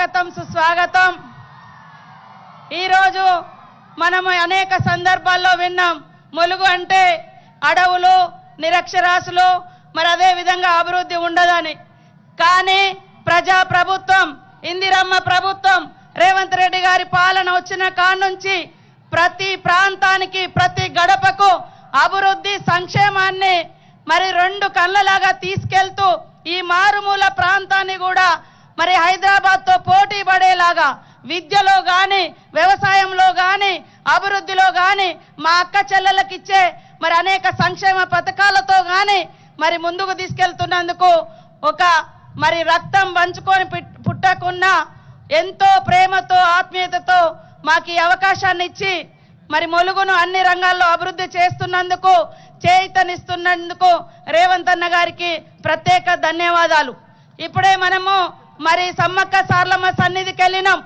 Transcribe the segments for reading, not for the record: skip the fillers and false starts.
స్వాగతం సుస్వాగతం। ఈరోజు మనము అనేక సందర్భాల్లో విన్నాం, ములుగు అంటే అడవులు, నిరక్షరాస్యులు, మరి అదే విధంగా అభివృద్ధి ఉండదని। కానీ ప్రజా ప్రభుత్వం, ఇందిరమ్మ ప్రభుత్వం, రేవంత్ రెడ్డి గారి పాలన వచ్చిన కాడ నుంచి ప్రతి ప్రాంతానికి, ప్రతి గడపకు అభివృద్ధి, సంక్షేమాన్ని మరి రెండు కళ్ళలాగా తీసుకెళ్తూ ఈ మారుమూల ప్రాంతాన్ని కూడా మరి హైదరాబాద్ తో పోటీ పడేలాగా విద్యలో గాని, వ్యవసాయంలో గాని, అభివృద్ధిలో గాని మా అక్క చెల్లెలకు ఇచ్చే మరి అనేక సంక్షేమ పథకాలతో గాని మరి ముందుకు తీసుకెళ్తున్నందుకు ఒక మరి రక్తం పంచుకొని పుట్టకున్న ఎంతో ప్రేమతో, ఆత్మీయతతో మాకు ఈ అవకాశాన్ని ఇచ్చి మరి ములుగును అన్ని రంగాల్లో అభివృద్ధి చేస్తున్నందుకు, చేయితనిస్తున్నందుకు రేవంత్ అన్న గారికి ప్రత్యేక ధన్యవాదాలు। ఇప్పుడే మనము మరి సమ్మక్క సార్లమ్మ సన్నిధికి వెళ్ళినాం।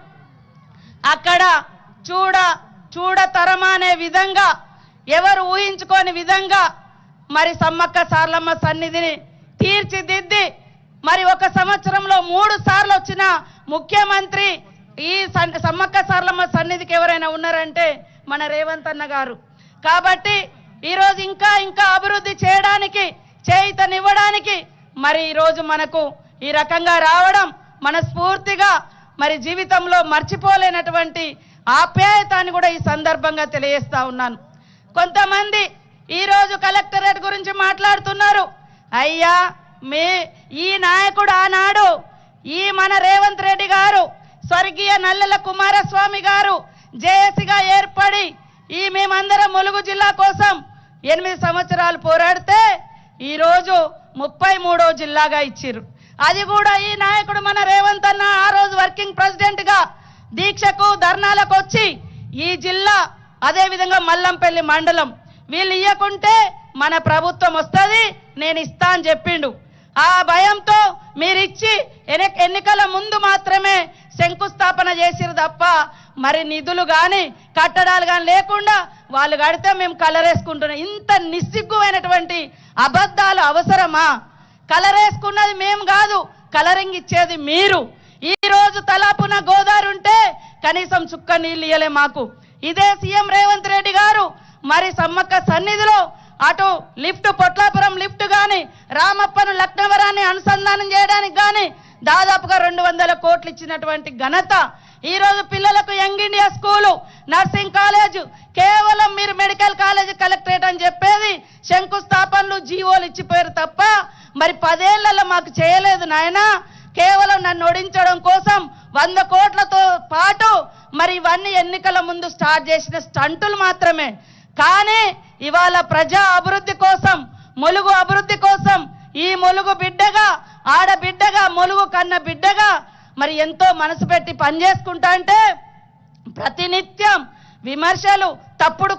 అక్కడ చూడతరమా అనే విధంగా, ఎవరు ఊహించుకోని విధంగా మరి సమ్మక్క సార్లమ్మ సన్నిధిని తీర్చిదిద్ది మరి ఒక సంవత్సరంలో 3 సార్లు వచ్చిన ముఖ్యమంత్రి ఈ సమ్మక్క సార్లమ్మ సన్నిధికి ఎవరైనా ఉన్నారంటే మన రేవంత్ అన్న గారు। కాబట్టి ఈరోజు ఇంకా అభివృద్ధి చేయడానికి, చేయితనివ్వడానికి మరి ఈరోజు మనకు ఈ రకంగా రావడం మనస్ఫూర్తిగా మరి జీవితంలో మర్చిపోలేనటువంటి ఆప్యాయతని కూడా ఈ సందర్భంగా తెలియజేస్తా ఉన్నాను। కొంతమంది ఈరోజు కలెక్టరేట్ గురించి మాట్లాడుతున్నారు। అయ్యా, ఈ నాయకుడు ఆనాడు ఈ మన రేవంత్ రెడ్డి గారు, స్వర్గీయ నల్లెల కుమారస్వామి గారు జేఏసీగా ఏర్పడి ఈ మేమందరం ములుగు జిల్లా కోసం 8 సంవత్సరాలు పోరాడితే ఈరోజు 33వ జిల్లాగా ఇచ్చిర్రు। అది కూడా ఈ నాయకుడు మన రేవంత్ అన్న ఆ రోజు వర్కింగ్ ప్రెసిడెంట్ గా దీక్షకు, ధర్నాలకు వచ్చి ఈ జిల్లా, అదే విధంగా మల్లంపల్లి మండలం వీళ్ళు ఇయ్యకుంటే మన ప్రభుత్వం వస్తుంది, నేను ఇస్తా అని చెప్పిండు। ఆ భయంతో మీరిచ్చి ఎన్నికల ముందు మాత్రమే శంకుస్థాపన చేసిరు తప్ప మరి నిధులు గాని, కట్టడాలు గాని లేకుండా వాళ్ళు కడితే మేము కలరేసుకుంటున్నాం। ఇంత నిస్సిగ్గుమైనటువంటి అబద్ధాలు అవసరమా? కలరేసుకున్నది మేము కాదు, కలరింగ్ ఇచ్చేది మీరు। ఈ రోజు తలాపున గోదావరి ఉంటే కనీసం చుక్క నీళ్ళు ఇయ్యలే మాకు। ఇదే సీఎం రేవంత్ రెడ్డి గారు మరి సమ్మక్క సన్నిధిలో అటు లిఫ్ట్, పొట్లాపురం లిఫ్ట్ గాని, రామప్పను లక్నవరాన్ని అనుసంధానం చేయడానికి గాని దాదాపుగా 200 కోట్లు ఇచ్చినటువంటి ఘనత। ఈ రోజు పిల్లలకు young India school, nursing college, కేవలం మీరు మెడికల్ కాలేజ్, కలెక్టరేట్ అని చెప్పేది శంకుస్థాపనలు, జీవోలు ఇచ్చిపోయారు తప్ప మరి 10 ఏళ్లలో మాకు చేయలేదు నాయనా। కేవలం నన్ను ఓడించడం కోసం 100 కోట్లతో పాటు మరి ఇవన్నీ ఎన్నికల ముందు స్టార్ట్ చేసిన స్టంటులు మాత్రమే। కానీ ఇవాళ ప్రజా అభివృద్ధి కోసం, ములుగు అభివృద్ధి కోసం ఈ ములుగు బిడ్డగా, ఆడబిడ్డగా, ములుగు కన్న బిడ్డగా మరి ఎంతో మనసు పెట్టి పనిచేసుకుంటా అంటే ప్రతినిత్యం విమర్శలు, తప్పుడు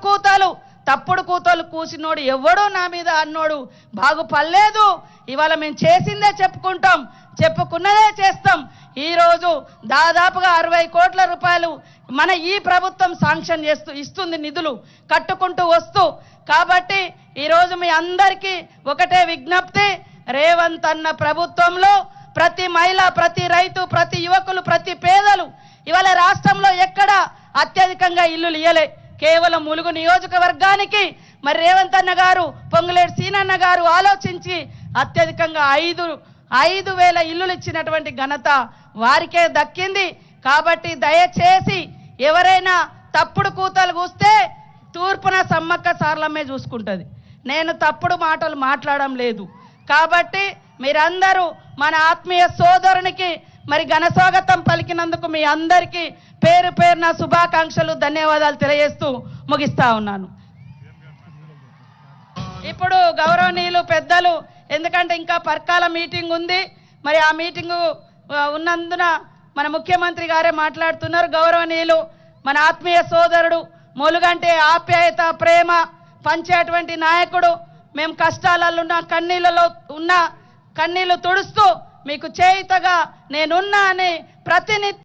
కూతలు కూసినోడు ఎవడో నా మీద అన్నోడు బాగుపడలేదు। ఇవాళ మేము చేసిందే చెప్పుకుంటాం, చెప్పుకున్నదే చేస్తాం। ఈరోజు దాదాపుగా 60 కోట్ల రూపాయలు మన ఈ ప్రభుత్వం శాంక్షన్ ఇస్తుంది నిధులు కట్టుకుంటూ వస్తూ। కాబట్టి ఈరోజు మీ అందరికీ ఒకటే విజ్ఞప్తి, రేవంత్ అన్న ప్రభుత్వంలో ప్రతి మహిళ, ప్రతి రైతు, ప్రతి యువకులు, ప్రతి పేదలు ఇవాళ రాష్ట్రంలో ఎక్కడ అత్యధికంగా ఇల్లులు ఇయ్యలే। కేవలం ములుగు నియోజకవర్గానికి మరి రేవంత్ అన్న గారు, పొంగులేటి సీనన్న గారు ఆలోచించి అత్యధికంగా 5,000 ఇల్లులు ఇచ్చినటువంటి ఘనత వారికే దక్కింది। కాబట్టి దయచేసి ఎవరైనా తప్పుడు కూతలు కూస్తే తూర్పున సమ్మక్క సార్లమ్మే చూసుకుంటుంది, నేను తప్పుడు మాటలు మాట్లాడడం లేదు। కాబట్టి మీరందరూ మన ఆత్మీయ సోదరునికి మరి ఘన స్వాగతం పలికినందుకు మీ అందరికీ పేరు పేరున శుభాకాంక్షలు, ధన్యవాదాలు తెలియజేస్తూ ముగిస్తా ఉన్నాను। ఇప్పుడు గౌరవనీయులు పెద్దలు, ఎందుకంటే ఇంకా పర్కాల మీటింగ్ ఉంది, మరి ఆ మీటింగు ఉన్నందున మన ముఖ్యమంత్రి గారే మాట్లాడుతున్నారు। గౌరవనీయులు మన ఆత్మీయ సోదరుడు, ములుగంటే ఆప్యాయత, ప్రేమ పంచేటువంటి నాయకుడు, మేము కష్టాలలో ఉన్న, కన్నీళ్ళలో ఉన్న కన్నీళ్లు తుడుస్తూ మీకు చేయుతగా నేనున్నా అని ప్రతినిత్యం